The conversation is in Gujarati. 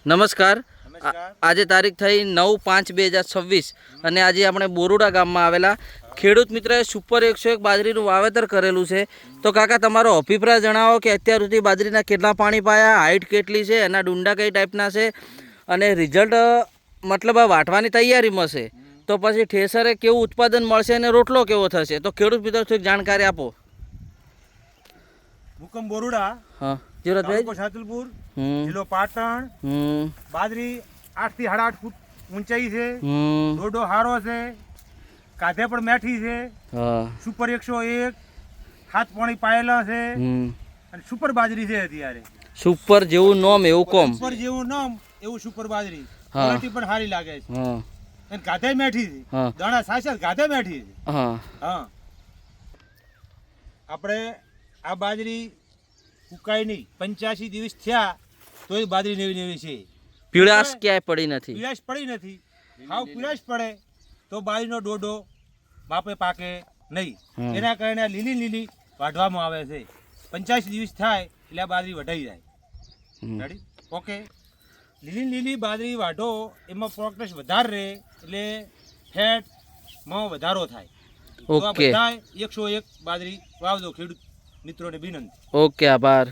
નમસ્કાર. આજે તારીખ થઈ 9/5/2026 અને આજે આપણે બોરુડા ગામમાં આવેલા ખેડૂત મિત્રએ સુપર 101 બાજરીનું વાવેતર કરેલું છે. તો કાકા તમારો અભિપ્રાય જણાવો કે અત્યાર સુધી બાજરીના કેટલા પાણી પાયા, હાઇટ કેટલી છે, એના ડુંડા કઈ ટાઈપના છે અને રિઝલ્ટ મતલબ આ વાટવાની તૈયારીમાં છે તો પછી ઠેસરે કેવું ઉત્પાદન મળશે અને રોટલો કેવો થશે, તો ખેડૂત મિત્રો થોડીક જાણકારી આપો. મુકમ બોરુડા, હા જીવરાજભાઈ. સાતુલપુર, જિલ્લો પાટણ. બાજરી 8 થી 8.5 ફૂટ ઊંચાઈ છે. ડોડો હારો છે, કાધે પણ મેઠી છે. સુપર 101 હાથ પાણી પાયેલા છે અને સુપર બાજરી છે. અત્યારે સુપર જેવું નામ એવું કોમ, સુપર જેવું નામ એવું સુપર બાજરી. ક્વોલિટી પણ સારી લાગે છે અને કાધે મેઠી છે. દાણા સાચા કાધે મેઠી છે. હા, આપણે આ બાજરી ઉકાઈ નહીં, 85 દિવસ થયા તો એ બાજરી નવી નવી છે. પીળાશ ક્યાંય પડી નથી. પીળાશ પડી નથી. હાવ પીળાશ પડે તો બાજરીનો ડોડો બાપે પાકે નહીં. એના કારણે લીલી લીલી વાઢવામાં આવે છે. 85 દિવસ થાય એટલે આ બાજરી વઢાઈ જાય. રેડી? ઓકે. લીલી લીલી બાજરી વાઢો એમાં પ્રોગ્રેસ વધારે રહે એટલે ફેટમાં વધારો થાય. તો આ બધા 101 બાજરી વાવજો ખેડૂત મિત્રોને વિનંતી. ઓકે, આભાર.